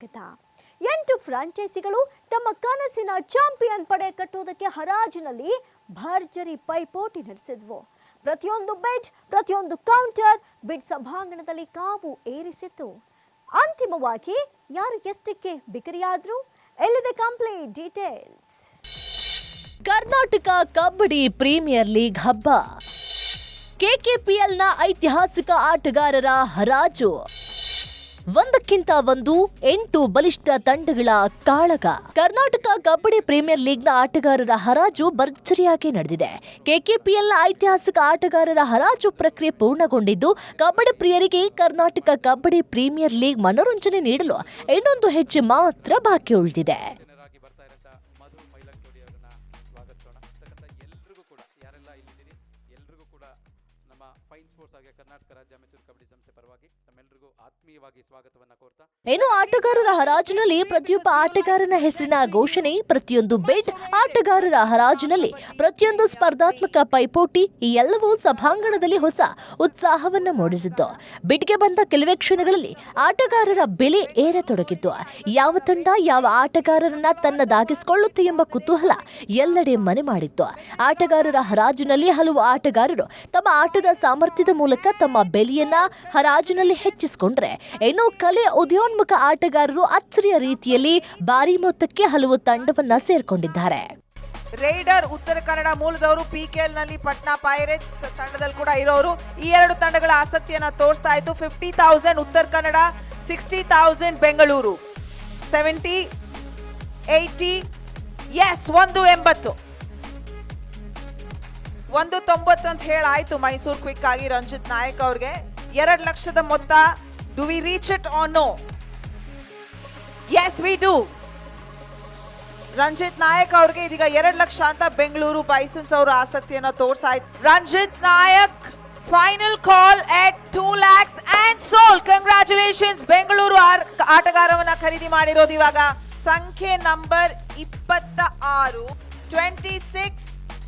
8 ಫ್ರಾಂಚೈಸಿಗಳು ತಮ್ಮ ಕನಸಿನ ಚಾಂಪಿಯನ್ ಪಡೆ ಕಟ್ಟುವುದಕ್ಕೆ ಹರಾಜಿನಲ್ಲಿ ಭರ್ಜರಿ ಪೈಪೋಟಿ ನಡೆಸಿದ್ವು. ಪ್ರತಿಯೊಂದು ಬೆಟ್, ಪ್ರತಿಯೊಂದು ಕೌಂಟರ್ ಬಿಡ್ ಸಭಾಂಗಣದಲ್ಲಿ ಕಾವು ಏರಿಸಿತ್ತು. ಅಂತಿಮವಾಗಿ ಯಾರು ಎಷ್ಟಕ್ಕೆ ಬಿಕರಿಯಾದ್ರು? ಎಲ್ಲಿದೆ complete details? Karnataka kabaddi premier league ಹಬ್ಬ. ಕೆಕೆಪಿಎಲ್ನ ಐತಿಹಾಸಿಕ ಆಟಗಾರರ ಹರಾಜು. ಒಂದಕ್ಕಿಂತ ಒಂದು 8 ಬಲಿಷ್ಠ ತಂಡಗಳ ಕಾಳಗ. ಕರ್ನಾಟಕ ಕಬಡ್ಡಿ ಪ್ರೀಮಿಯರ್ ಲೀಗ್ನ ಆಟಗಾರರ ಹರಾಜು ಭರ್ಜರಿಯಾಗಿ ನಡೆದಿದೆ. ಕೆಕೆಪಿಎಲ್ನ ಐತಿಹಾಸಿಕ ಆಟಗಾರರ ಹರಾಜು ಪ್ರಕ್ರಿಯೆ ಪೂರ್ಣಗೊಂಡಿದ್ದು, ಕಬಡ್ಡಿ ಪ್ರಿಯರಿಗೆ ಕರ್ನಾಟಕ ಕಬಡ್ಡಿ ಪ್ರೀಮಿಯರ್ ಲೀಗ್ ಮನೋರಂಜನೆ ನೀಡಲು ಇನ್ನೊಂದು ಹೆಜ್ಜೆ ಮಾತ್ರ ಬಾಕಿ ಉಳಿದಿದೆ. ಇನ್ನು ಆಟಗಾರರ ಹರಾಜಿನಲ್ಲಿ ಪ್ರತಿಯೊಬ್ಬ ಆಟಗಾರನ ಹೆಸರಿನ ಘೋಷಣೆ, ಪ್ರತಿಯೊಂದು ಬೆಟ್, ಆಟಗಾರರ ಹರಾಜಿನಲ್ಲಿ ಪ್ರತಿಯೊಂದು ಸ್ಪರ್ಧಾತ್ಮಕ ಪೈಪೋಟಿ ಈ ಎಲ್ಲವೂ ಸಭಾಂಗಣದಲ್ಲಿ ಹೊಸ ಉತ್ಸಾಹವನ್ನು ಮೂಡಿಸಿತ್ತು. ಬಿಡ್ಗೆ ಬಂದ ಕೆಲವೇ ಕ್ಷಣಗಳಲ್ಲಿ ಆಟಗಾರರ ಬೆಲೆ ಏರತೊಡಗಿತ್ತು. ಯಾವ ತಂಡ ಯಾವ ಆಟಗಾರರನ್ನ ತನ್ನದಾಗಿಸಿಕೊಳ್ಳುತ್ತೆ ಎಂಬ ಕುತೂಹಲ ಎಲ್ಲೆಡೆ ಮನೆ ಮಾಡಿತ್ತು. ಆಟಗಾರರ ಹರಾಜಿನಲ್ಲಿ ಹಲವು ಆಟಗಾರರು ತಮ್ಮ ಆಟದ ಸಾಮರ್ಥ್ಯದ ಮೂಲಕ ತಮ್ಮ ಬೆಲೆಯನ್ನ ಹರಾಜಿನಲ್ಲಿ ಹೆಚ್ಚಿಸಿಕೊಂಡ್ರೆ, ಇನ್ನು ಕಲೆ ಉದಯೋನ್ಮುಖ ಆಟಗಾರರು ಅಚ್ಚರಿಯ ರೀತಿಯಲ್ಲಿ ಭಾರಿ ಮೊತ್ತಕ್ಕೆ ಹಲವು ತಂಡವನ್ನ ಸೇರ್ಕೊಂಡಿದ್ದಾರೆ. ರೈಡರ್ ಉತ್ತರ ಕನ್ನಡ ಮೂಲದವರು, ಪಿಕೆಎಲ್ ನಲ್ಲಿ ಪಟ್ನಾ ಪೈರೇಟ್ಸ್ ತಂಡದಲ್ಲಿ ಕೂಡ ಇರೋರು. ಈ ಎರಡು ತಂಡಗಳ ಆಸಕ್ತಿಯನ್ನ ತೋರಿಸ್ತಾ ಇತ್ತು. 50,000 ಉತ್ತರ ಕನ್ನಡ, 60,000 ಬೆಂಗಳೂರು. 70, 80, ಎಸ್ 180 ಅಂತ ಹೇಳಾಯ್ತು ಮೈಸೂರು ಕ್ವಿಕ್ ಆಗಿ ರಂಜಿತ್ ನಾಯಕ್ ಅವ್ರಿಗೆ. 2 ಲಕ್ಷದ ಮೊತ್ತ. Do we reach it or no? Yes, we do. Ranjit Nayak ಅವ್ರಿಗೆ ಇದೀಗ 2 ಲಕ್ಷ ಅಂತ ಬೆಂಗಳೂರು ಬೈಸನ್ಸ್ ಅವರು ಆಸಕ್ತಿಯನ್ನ ತೋರಿಸಾಯ್ತು. Ranjith Nayak final call at 2 lakhs and sold. Congratulations. Bengaluru ಆಟಗಾರವನ್ನ ಖರೀದಿ ಮಾಡಿರೋದು ಇವಾಗ. ಸಂಖ್ಯೆ number 26, 26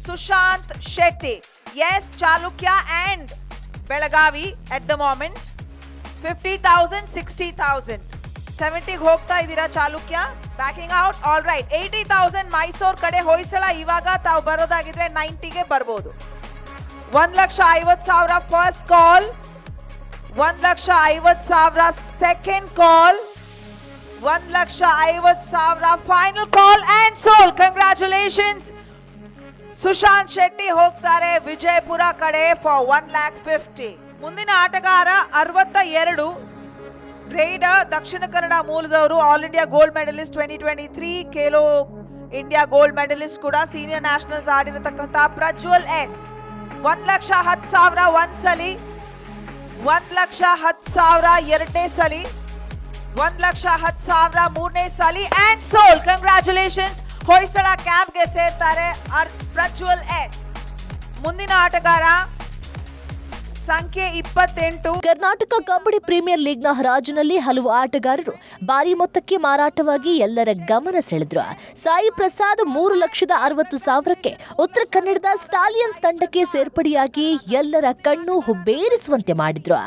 Sushanth Shetty. Yes, Chalukya and Belagavi at the moment. 50,000, 60,000. 70 ಹೋಗ್ತಾ ಇದ್ದೀರಾ Chalukya? Backing out. All right. 80,000 Mysuru ಕಡೆ ಹೊಯ್ಸಳ. ಇವಾಗ ತಾವು ಬರೋದಾಗಿದ್ರೆ 90ಗೆ ಬರ್ಬೋದು. 1,50,000 first call, 1,50,000 second call, 1,50,000 final call and sold. Congratulations. Sushanth Shetty ಹೋಗ್ತಾರೆ ವಿಜಯಪುರ ಕಡೆ ಫಾರ್ 1,50,000. ಮುಂದಿನ ಆಟಗಾರ 62, ರೈಡರ್ ದಕ್ಷಿಣ ಕನ್ನಡ ಮೂಲದವರು, all India gold medalist 2023, Khelo India gold medalist ಕೂಡ, ಸೀನಿಯರ್ ನ್ಯಾಷನಲ್ಸ್ ಆಡಿರತಕ್ಕಂತ ಪ್ರಜ್ವಲ್ ಎಸ್. 1,10,000 ಒಂದ್ಸಲಿ, 1,10,000 ಎರಡನೇ ಸಲಿ, 1,10,000 ಮೂರನೇ ಸಲಿ ಅಂಡ್ ಸೋಲ್. ಕಂಗ್ರಾಚುಲೇಷನ್ಸ್. ಹೊಯ್ಸಳ ಕ್ಯಾಂಪ್ಗೆ ಸೇರ್ತಾರೆ ಪ್ರಜ್ವಲ್ ಎಸ್. ಮುಂದಿನ ಆಟಗಾರ ಸಂಖ್ಯೆ 28. ಕರ್ನಾಟಕ ಕಬಡ್ಡಿ ಪ್ರೀಮಿಯರ್ ಲೀಗ್ನ ಹರಾಜಿನಲ್ಲಿ ಹಲವು ಆಟಗಾರರು ಭಾರಿ ಮೊತ್ತಕ್ಕೆ ಮಾರಾಟವಾಗಿ ಎಲ್ಲರ ಗಮನ ಸೆಳೆದ್ರು. ಸಾಯಿ ಪ್ರಸಾದ್ 3,60,000ಕ್ಕೆ ಉತ್ತರ ಕನ್ನಡದ ಸ್ಟಾಲಿಯನ್ಸ್ ತಂಡಕ್ಕೆ ಸೇರ್ಪಡೆಯಾಗಿ ಎಲ್ಲರ ಕಣ್ಣು ಹುಬ್ಬೇರಿಸುವಂತೆ ಮಾಡಿದ್ರು.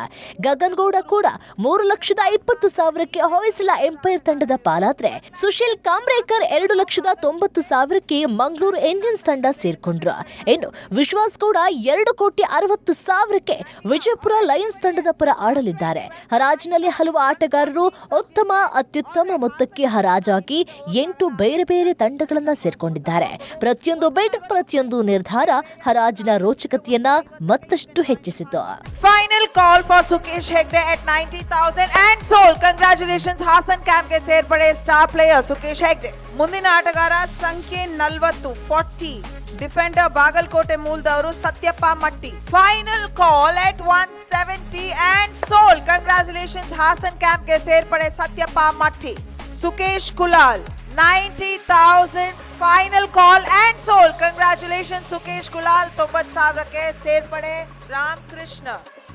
ಗಗನ್ಗೌಡ ಕೂಡ 3,20,000ಕ್ಕೆ ಹೊಯ್ಸಳ ಎಂಪೈರ್ ತಂಡದ ಪಾಲಾದ್ರೆ, ಸುಶೀಲ್ ಕಾಮ್ರೇಕರ್ 2,90,000ಕ್ಕೆ ಮಂಗಳೂರು ಇಂಡಿಯನ್ಸ್ ತಂಡ ಸೇರ್ಕೊಂಡ್ರು. ಇನ್ನು ವಿಶ್ವಾಸ್ ಕೂಡ 2,60,000ಕ್ಕೆ ವಿಜಯಪುರ ಲಯನ್ಸ್ ತಂಡದ ಪರ ಆಡಲಿದ್ದಾರೆ. ಹರಾಜಿನಲ್ಲಿ ಹಲವು ಆಟಗಾರರು ಉತ್ತಮ ಅತ್ಯುತ್ತಮ ಮೊತ್ತಕ್ಕೆ ಹರಾಜಾಗಿ 8 ಬೇರೆ ಬೇರೆ ತಂಡಗಳನ್ನ ಸೇರ್ಕೊಂಡಿದ್ದಾರೆ. ಪ್ರತಿಯೊಂದು ಬೆಟ್, ಪ್ರತಿಯೊಂದು ನಿರ್ಧಾರ ಹರಾಜಿನ ರೋಚಕತೆಯನ್ನ ಮತ್ತಷ್ಟು ಹೆಚ್ಚಿಸಿತು. Final call for Sukesh Hegde at 90,000 and sold. Congratulations. Hassan ಕ್ಯಾಂಪ್ಗೆ ಸೇರ್ಪಡೆ ಸ್ಟಾರ್ ಪ್ಲೇಯರ್ ಸುಕೇಶ್ ಹೆಗ್ಡೆ. ಮುಂದಿನ ಆಟಗಾರ ಸಂಖ್ಯೆ 40, ಡಿಫೆಂಡರ್ ಬಾಗಲಕೋಟೆ ಮೂಲದವರು Satyappa Matti. Final call at 170 and sold. Congratulations. Hassan ಕ್ಯಾಂಪ್ಗೆ ಸೇರ್ಪಡೆ Satyappa Matti. Sukesh Kulal 90,000 final call and sold. Congratulations Sukesh Kulal. 90,000ಕ್ಕೆ ಸೇರ್ಪಡೆ Ramakrishna.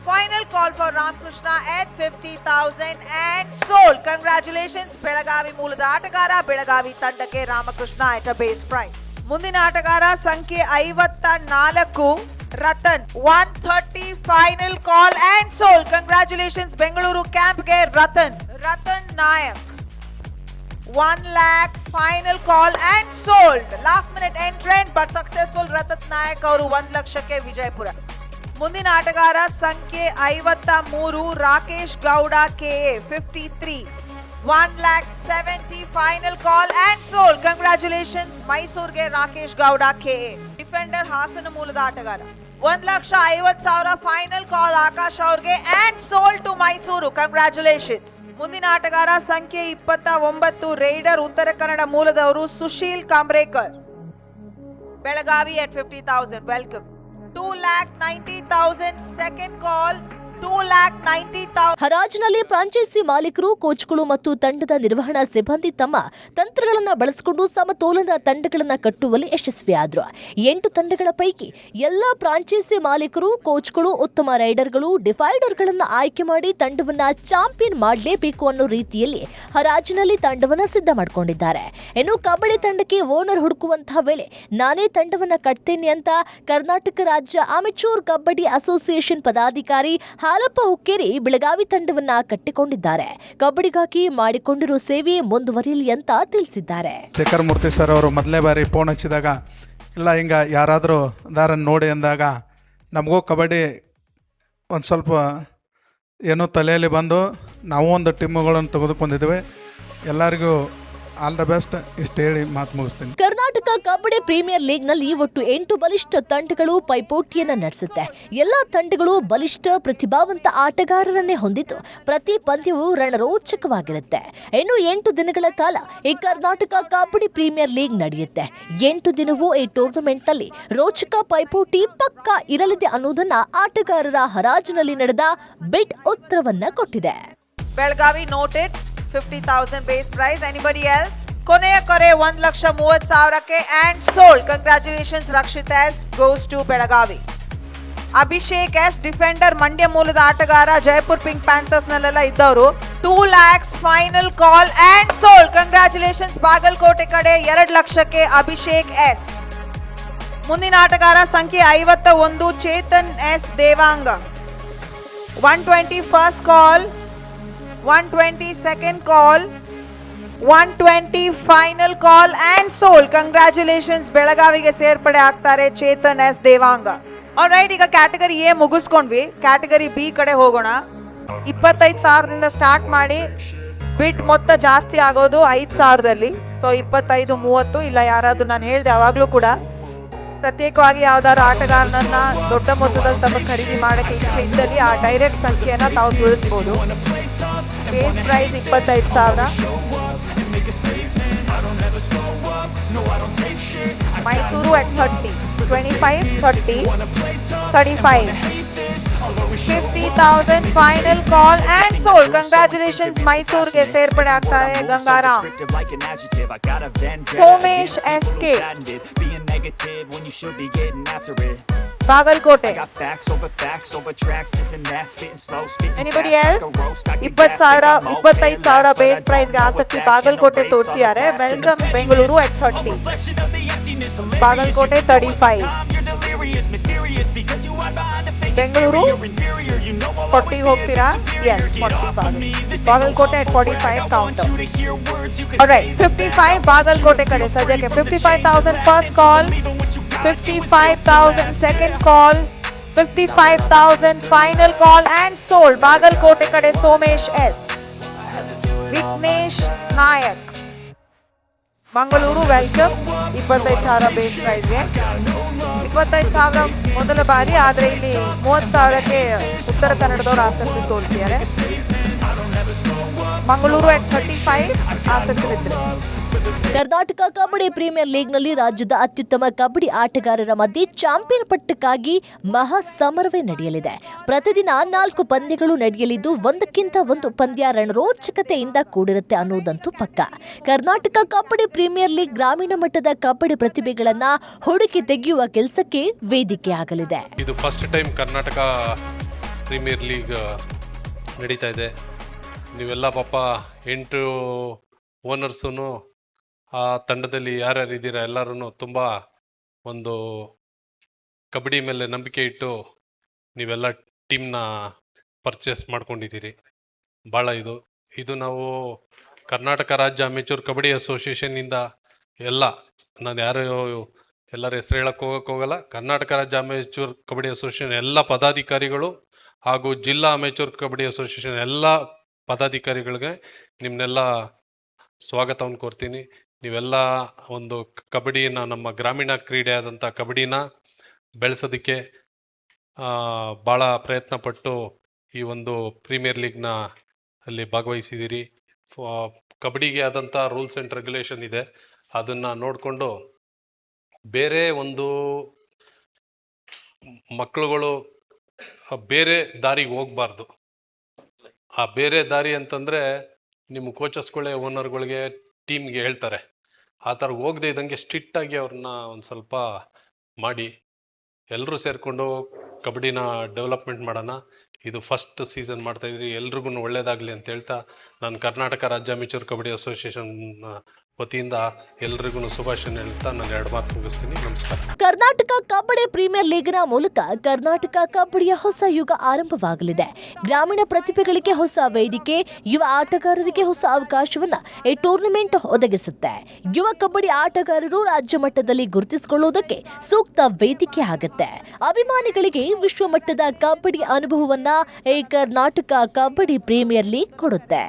Final call for Ramakrishna at 50,000 and sold. Congratulations. Belagavi ಮೂಲದ ಆಟಗಾರ, ಬೆಳಗಾವಿ ತಂಡಕ್ಕೆ Ramakrishna at a base price. ಮುಂದಿನ ಆಟಗಾರ ಸಂಖ್ಯೆ 54, Ratan. 130 final call and sold. Congratulations. Bengaluru ಕ್ಯಾಂಪ್ಗೆ Ratan Nayak. 1 lakh final call and sold. Last minute entrant but successful Ratan Nayak ಅವರು 1 ಲಕ್ಷಕ್ಕೆ ವಿಜಯಪುರ. ಮುಂದಿನ ಆಟಗಾರ ಸಂಖ್ಯೆ 53 Rakesh Gowda KA 53 1,70,000 final call and sold. Congratulations ಮೈಸೂರ್ಗೆ ರಾಕೇಶ್ ಗೌಡ ಕೆಎ. ಡಿಫೆಂಡರ್ ಹಾಸನ ಮೂಲದ ಆಟಗಾರ 1,50,000 ಫೈನಲ್ ಕಾಲ್ ಆಕಾಶ್ ಅವ್ರಿಗೆ and sold to Mysuru. Congratulations. ಮುಂದಿನ ಆಟಗಾರ ಸಂಖ್ಯೆ 29 ರೈಡರ್ ಉತ್ತರ ಕನ್ನಡ ಮೂಲದವರು Sushil Kambrekar Belagavi at 50,000. Welcome. 2,90,000 second call 2,90,000. ಹರಾಜಿನಲ್ಲಿ ಫ್ರಾಂಚೈಸಿ ಮಾಲೀಕರು, ಕೋಚ್ಗಳು ಮತ್ತು ತಂಡದ ನಿರ್ವಹಣಾ ಸಿಬ್ಬಂದಿ ತಮ್ಮ ತಂತ್ರಗಳನ್ನು ಬಳಸಿಕೊಂಡು ಸಮತೋಲನದ ತಂಡಗಳನ್ನು ಕಟ್ಟುವಲ್ಲಿ ಯಶಸ್ವಿಯಾದರು. 8 ತಂಡಗಳ ಪೈಕಿ ಎಲ್ಲ ಫ್ರಾಂಚೈಸಿ ಮಾಲೀಕರು, ಕೋಚ್ಗಳು ಉತ್ತಮ ರೈಡರ್ಗಳು, ಡಿಫೈಡರ್ಗಳನ್ನು ಆಯ್ಕೆ ಮಾಡಿ ತಂಡವನ್ನ ಚಾಂಪಿಯನ್ ಮಾಡಲೇಬೇಕು ಅನ್ನೋ ರೀತಿಯಲ್ಲಿ ಹರಾಜಿನಲ್ಲಿ ತಂಡವನ್ನ ಸಿದ್ಧ ಮಾಡಿಕೊಂಡಿದ್ದಾರೆ. ಇನ್ನು ಕಬಡ್ಡಿ ತಂಡಕ್ಕೆ ಓನರ್ ಹುಡುಕುವಂತಹ ವೇಳೆ ನಾನೇ ತಂಡವನ್ನ ಕಟ್ತೇನೆ ಅಂತ ಕರ್ನಾಟಕ ರಾಜ್ಯ ಅಮೆಚೂರ್ ಕಬಡ್ಡಿ ಅಸೋಸಿಯೇಷನ್ ಪದಾಧಿಕಾರಿ ಹಾಲಪ್ಪ ಹುಕ್ಕೇರಿ ಬೆಳಗಾವಿ ತಂಡವನ್ನ ಕಟ್ಟಿಕೊಂಡಿದ್ದಾರೆ. ಕಬಡ್ಡಿಗಾಗಿ ಮಾಡಿಕೊಂಡಿರೋ ಸೇವೆ ಮುಂದುವರಿಯಲಿ ಅಂತ ತಿಳಿಸಿದ್ದಾರೆ. ಶೇಖರ್ ಮೂರ್ತಿ ಸರ್ ಅವರು ಮೊದಲನೇ ಬಾರಿ ಫೋನ್ ಹಚ್ಚಿದಾಗ ಇಲ್ಲ ಹಿಂಗೆ ಯಾರಾದರೂ ದಾರನ್ನು ನೋಡಿ ಅಂದಾಗ ನಮಗೂ ಕಬಡ್ಡಿ ಒಂದು ಸ್ವಲ್ಪ ಏನೋ ತಲೆಯಲ್ಲಿ ಬಂದು ನಾವು ಒಂದು ಟೀಮುಗಳನ್ನು ತೆಗೆದುಕೊಂಡಿದ್ದೇವೆ. ಎಲ್ಲರಿಗೂ ಆಲ್ ದ ಬೆಸ್ಟ್ ಇಷ್ಟು ಹೇಳಿ ಮಾತು ಮುಗಿಸ್ತೀನಿ. ಕರ್ನಾಟಕ ಕಬಡ್ಡಿ ಪ್ರೀಮಿಯರ್ ಲೀಗ್ನಲ್ಲಿ ಒಟ್ಟು 8 ಬಲಿಷ್ಠ ತಂಡಗಳು ಪೈಪೋಟಿಯನ್ನ ನಡೆಸುತ್ತೆ. ಎಲ್ಲಾ ತಂಡಗಳು ಬಲಿಷ್ಠ ಪ್ರತಿಭಾವಂತ ಆಟಗಾರರನ್ನೇ ಹೊಂದಿದ್ದು ಪ್ರತಿ ಪಂದ್ಯವೂ ರಣರೋಚಕವಾಗಿರುತ್ತೆ. ಇನ್ನು 8 ದಿನಗಳ ಕಾಲ ಈ ಕರ್ನಾಟಕ ಕಬಡ್ಡಿ ಪ್ರೀಮಿಯರ್ ಲೀಗ್ ನಡೆಯುತ್ತೆ. 8 ದಿನವೂ ಈ ಟೂರ್ನಮೆಂಟ್ನಲ್ಲಿ ರೋಚಕ ಪೈಪೋಟಿ ಪಕ್ಕಾ ಇರಲಿದೆ ಅನ್ನೋದನ್ನ ಆಟಗಾರರ ಹರಾಜಿನಲ್ಲಿ ನಡೆದ ಬಿಡ್ ಉತ್ತರವನ್ನ ಕೊಟ್ಟಿದೆ. Belagavi noted 50,000 base price. Anybody else? ಕೊನೆಯ ಕರೆ 1,30,000ಕ್ಕೆ and sold. Congratulations. Rakshith S goes to Belagavi. Abhishek S defender Mandya ಮೂಲದ ಆಟಗಾರ, ಜೈಪುರ್ ಪಿಂಕ್ ಪ್ಯಾಂಥರ್ಸ್ ನಲ್ಲೆಲ್ಲ ಇದ್ದವರು. 2 lakhs final call and sold. Congratulations. Bagalkote ಕಡೆ 2 ಲಕ್ಷಕ್ಕೆ ಅಭಿಷೇಕ್ ಎಸ್. ಮುಂದಿನ ಆಟಗಾರ ಸಂಖ್ಯೆ 51 Chethan S Devanga 120 first call 120 second call 120 final call and sold. Congratulations. ಬೆಳಗಾವಿಗೆ ಸೇರ್ಪಡೆ ಆಗ್ತಾರೆ ಚೇತನ್ ಎಸ್ ದೇವಾಂಗ. ಆಲ್ರೈಟ್, ಈಗ ಕ್ಯಾಟಗರಿ ಎ ಮುಗಿಸ್ಕೊಂಡ್ವಿ. ಕ್ಯಾಟಗರಿ ಬಿ ಕಡೆ ಹೋಗೋಣ. 25,000ದಿಂದ ಸ್ಟಾರ್ಟ್ ಮಾಡಿ ಬಿಟ್ ಮೊತ್ತ ಜಾಸ್ತಿ ಆಗೋದು 5,000ದಲ್ಲಿ. ಸೊ 25, 30 ಇಲ್ಲ ಯಾರಾದ್ರೂ ನಾನು ಹೇಳಿದೆ ಯಾವಾಗ್ಲೂ ಕೂಡ ಪ್ರತ್ಯೇಕವಾಗಿ ಯಾವ್ದಾದ್ರು ಆಟಗಾರನನ್ನ ದೊಡ್ಡ ಮೊತ್ತದಲ್ಲಿ ತಮ್ಮ ಖರೀದಿ ಮಾಡಕ್ಕೆ ಇಚ್ಛೆ ಇದ್ದಲ್ಲಿ ಆ ಡೈರೆಕ್ಟ್ ಸಂಖ್ಯೆಯನ್ನ ತಾವು ತಿಳಿಸಬಹುದು. Base price 25,000. Mysuru at 30, 25, 30, 35, 50,000 final call and sold. Congratulations. ಮೈಸೂರಿಗೆ ಸೇರ್ಪಡೆ ಆಗ್ತಾರೆ Gangaram. Somesh S K Bagalkote. Anybody else? 25,000 base ಪ್ರೈಸ್ಗೆ ಆಸಕ್ತಿ ಬಾಗಲಕೋಟೆ ತೋರಿಸಿದ್ದಾರೆ. ವೆಲ್ಕಮ್ ಬೆಂಗಳೂರು at 30, ಬಾಗಲಕೋಟೆ 35, ಬೆಂಗಳೂರು 40 ಹೋಗ್ತೀರಾ? Yes, 40 Bagalkote at 45 counter. Alright, 55 Bagalkote ಕಡೆ ಸದ್ಯಕ್ಕೆ 55,000 first call, 55,000 second call, 55,000 final call and sold. Bagalkote ಕಡೆ Somesh S. Vignesh Nayak Mangaluru welcome 25,000 base ಪ್ರೈಸ್ಗೆ. 25,000 ಮೊದಲ ಬಾರಿ, ಆದ್ರೆ ಇಲ್ಲಿ 30,000ಕ್ಕೆ ಉತ್ತರ ಕನ್ನಡದವರು ಆಸಕ್ತಿ ತೋರಿಸಿದ್ದಾರೆ. ಮಂಗಳೂರು at 35 ಆಸಕ್ತರಿದ್ದರು. ಕರ್ನಾಟಕ ಕಬಡ್ಡಿ ಪ್ರೀಮಿಯರ್ ಲೀಗ್ನಲ್ಲಿ ರಾಜ್ಯದ ಅತ್ಯುತ್ತಮ ಕಬಡ್ಡಿ ಆಟಗಾರರ ಮಧ್ಯೆ ಚಾಂಪಿಯನ್ ಪಟ್ಟಕ್ಕಾಗಿ ಮಹಾ ಸಮರವೇ ನಡೆಯಲಿದೆ. ಪ್ರತಿದಿನ 4 ಪಂದ್ಯಗಳು ನಡೆಯಲಿದ್ದು ಒಂದಕ್ಕಿಂತ ಒಂದು ಪಂದ್ಯ ರಣರೋಚಕತೆಯಿಂದ ಕೂಡಿರುತ್ತೆ ಅನ್ನೋದಂತೂ ಪಕ್ಕ. ಕರ್ನಾಟಕ ಕಬಡ್ಡಿ ಪ್ರೀಮಿಯರ್ ಲೀಗ್ ಗ್ರಾಮೀಣ ಮಟ್ಟದ ಕಬಡ್ಡಿ ಪ್ರತಿಭೆಗಳನ್ನ ಹುಡುಕಿ ತೆಗೆಯುವ ಕೆಲಸಕ್ಕೆ ವೇದಿಕೆ ಆಗಲಿದೆ. ಇದು first time Karnataka premier league ನಡೀತಾ ಇದೆ. ನೀವೆಲ್ಲ ಪಾಪ 8 ಓನರ್ಸೂ ಆ ತಂಡದಲ್ಲಿ ಯಾರ್ಯಾರು ಇದ್ದೀರಾ ಎಲ್ಲರೂ ತುಂಬ ಒಂದು ಕಬಡ್ಡಿ ಮೇಲೆ ನಂಬಿಕೆ ಇಟ್ಟು ನೀವೆಲ್ಲ ಟೀಮ್ನ ಪರ್ಚೇಸ್ ಮಾಡ್ಕೊಂಡಿದ್ದೀರಿ. ಭಾಳ ಇದು ನಾವು ಕರ್ನಾಟಕ ರಾಜ್ಯ ಅಮೆಚೂರ್ ಕಬಡ್ಡಿ ಅಸೋಸಿಯೇಷನ್ನಿಂದ ಎಲ್ಲ, ನಾನು ಯಾರು ಎಲ್ಲರ ಹೆಸರು ಹೇಳಕ್ಕೆ ಹೋಗಲ್ಲ, ಕರ್ನಾಟಕ ರಾಜ್ಯ ಅಮೆಚೂರ್ ಕಬಡ್ಡಿ ಅಸೋಸಿಯೇಷನ್ ಎಲ್ಲ ಪದಾಧಿಕಾರಿಗಳು ಹಾಗೂ ಜಿಲ್ಲಾ ಅಮೆಚೂರ್ ಕಬಡ್ಡಿ ಅಸೋಸಿಯೇಷನ್ ಎಲ್ಲ ಪದಾಧಿಕಾರಿಗಳಿಗೆ ನಿಮ್ಮನ್ನೆಲ್ಲ ಸ್ವಾಗತವನ್ನು ಕೋರ್ತೀನಿ. ನೀವೆಲ್ಲ ಒಂದು ಕಬಡ್ಡಿನ, ನಮ್ಮ ಗ್ರಾಮೀಣ ಕ್ರೀಡೆ ಆದಂಥ ಕಬಡ್ಡಿನ ಬೆಳೆಸೋದಕ್ಕೆ ಭಾಳ ಪ್ರಯತ್ನಪಟ್ಟು ಈ ಒಂದು ಪ್ರೀಮಿಯರ್ ಲೀಗ್ನ ಅಲ್ಲಿ ಭಾಗವಹಿಸಿದ್ದೀರಿ. ಕಬಡ್ಡಿಗೆ ಆದಂಥ ರೂಲ್ಸ್ ಆ್ಯಂಡ್ ರೆಗ್ಯುಲೇಷನ್ ಇದೆ, ಅದನ್ನು ನೋಡಿಕೊಂಡು ಬೇರೆ ಒಂದು ಮಕ್ಕಳುಗಳು ಬೇರೆ ದಾರಿಗೆ ಹೋಗಬಾರ್ದು. ಆ ಬೇರೆ ದಾರಿ ಅಂತಂದರೆ ನಿಮ್ಮ ಕೋಚಸ್ಗಳೇ ಓನರ್ಗಳಿಗೆ ಟೀಮ್ಗೆ ಹೇಳ್ತಾರೆ, ಆ ಥರ ಹೋಗದೆ ಇದ್ದಂಗೆ ಸ್ಟ್ರಿಕ್ಟಾಗಿ ಅವ್ರನ್ನ ಒಂದು ಸ್ವಲ್ಪ ಮಾಡಿ ಎಲ್ಲರೂ ಸೇರಿಕೊಂಡು ಕಬಡ್ಡಿನ ಡೆವಲಪ್ಮೆಂಟ್ ಮಾಡೋಣ. ಇದು ಫಸ್ಟ್ ಸೀಸನ್ ಮಾಡ್ತಾಯಿದ್ರಿ, ಎಲ್ರಿಗೂ ಒಳ್ಳೇದಾಗಲಿ ಅಂತ ಹೇಳ್ತಾ ನಾನು ಕರ್ನಾಟಕ ರಾಜ್ಯ ಅಮೆಚೂರ್ ಕಬಡ್ಡಿ ಅಸೋಸಿಯೇಷನ್ ವತಿಯಿಂದ ಎಲ್ರಿಗೂ ಶುಭಾಶಯ ಹೇಳ್ತಾ ನಾನು 2 ಮಾತು ಮುಗಿಸ್ತೀನಿ. ನಮಸ್ಕಾರ. ಕರ್ನಾಟಕ ಕಬಡ್ಡಿ ಪ್ರೀಮಿಯರ್ ಲೀಗ್ನ ಮೂಲಕ ಕರ್ನಾಟಕ ಕಬಡ್ಡಿಯ ಹೊಸ ಯುಗ ಆರಂಭವಾಗಲಿದೆ. ಗ್ರಾಮೀಣ ಪ್ರತಿಭೆಗಳಿಗೆ ಹೊಸ ವೇದಿಕೆ, ಯುವ ಆಟಗಾರರಿಗೆ ಹೊಸ ಅವಕಾಶವನ್ನ ಈ ಟೂರ್ನಮೆಂಟ್ ಒದಗಿಸುತ್ತೆ. ಯುವ ಕಬಡ್ಡಿ ಆಟಗಾರರು ರಾಜ್ಯ ಮಟ್ಟದಲ್ಲಿ ಗುರುತಿಸಿಕೊಳ್ಳುವುದಕ್ಕೆ ಸೂಕ್ತ ವೇದಿಕೆ ಆಗುತ್ತೆ. ಅಭಿಮಾನಿಗಳಿಗೆ ವಿಶ್ವಮಟ್ಟದ ಕಬಡ್ಡಿ ಅನುಭವವನ್ನ ಈ ಕರ್ನಾಟಕ ಕಬಡ್ಡಿ ಪ್ರೀಮಿಯರ್ ಲೀಗ್ ಕೊಡುತ್ತೆ.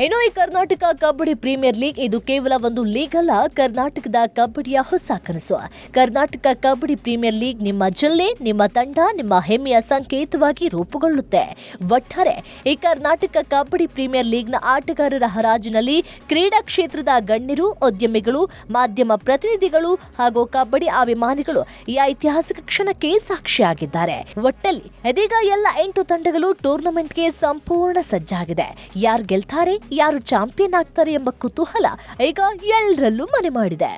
ಇನ್ನು ಈ ಕರ್ನಾಟಕ ಕಬಡ್ಡಿ ಪ್ರೀಮಿಯರ್ ಲೀಗ್ ಇದು ಕೇವಲ ಒಂದು ಲೀಗ್ ಅಲ್ಲ, ಕರ್ನಾಟಕದ ಕಬಡ್ಡಿಯ ಹೊಸ ಕನಸು. ಕರ್ನಾಟಕ ಕಬಡ್ಡಿ ಪ್ರೀಮಿಯರ್ ಲೀಗ್ ನಿಮ್ಮ ಜಿಲ್ಲೆ, ನಿಮ್ಮ ತಂಡ, ನಿಮ್ಮ ಹೆಮ್ಮೆಯ ಸಂಕೇತವಾಗಿ ರೂಪುಗೊಳ್ಳುತ್ತೆ. ಒಟ್ಟಾರೆ ಈ ಕರ್ನಾಟಕ ಕಬಡ್ಡಿ ಪ್ರೀಮಿಯರ್ ಲೀಗ್ನ ಆಟಗಾರರ ಹರಾಜಿನಲ್ಲಿ ಕ್ರೀಡಾ ಕ್ಷೇತ್ರದ ಗಣ್ಯರು, ಉದ್ಯಮಿಗಳು, ಮಾಧ್ಯಮ ಪ್ರತಿನಿಧಿಗಳು ಹಾಗೂ ಕಬಡ್ಡಿ ಅಭಿಮಾನಿಗಳು ಈ ಐತಿಹಾಸಿಕ ಕ್ಷಣಕ್ಕೆ ಸಾಕ್ಷಿಯಾಗಿದ್ದಾರೆ. ಒಟ್ಟಲ್ಲಿ ಇದೀಗ ಎಲ್ಲ 8 ತಂಡಗಳು ಟೂರ್ನಮೆಂಟ್ಗೆ ಸಂಪೂರ್ಣ ಸಜ್ಜಾಗಿದೆ. ಯಾರು ಗೆಲ್ತಾರೆ, ಯಾರು ಚಾಂಪಿಯನ್ ಆಗ್ತಾರೆ ಎಂಬ ಕುತೂಹಲ ಈಗ ಎಲ್ಲರಲ್ಲೂ ಮನೆ ಮಾಡಿದೆ.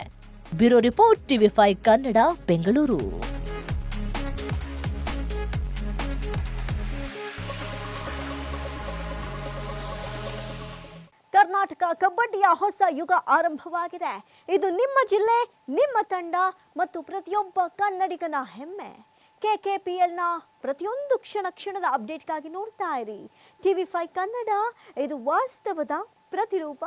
Bureau report, TV5 Kannada, Bengaluru. Karnataka ಕಬಡ್ಡಿಯ ಹೊಸ ಯುಗ ಆರಂಭವಾಗಿದೆ. ಇದು ನಿಮ್ಮ ಜಿಲ್ಲೆ, ನಿಮ್ಮ ತಂಡ ಮತ್ತು ಪ್ರತಿಯೊಬ್ಬ ಕನ್ನಡಿಗನ ಹೆಮ್ಮೆ. KKPLನ ಪ್ರತಿಯೊಂದು ಕ್ಷಣದ ಅಪ್ಡೇಟ್ಗಾಗಿ ನೋಡ್ತಾ ಇರಿ TV5 ಕನ್ನಡ. ಇದು ವಾಸ್ತವದ ಪ್ರತಿರೂಪ.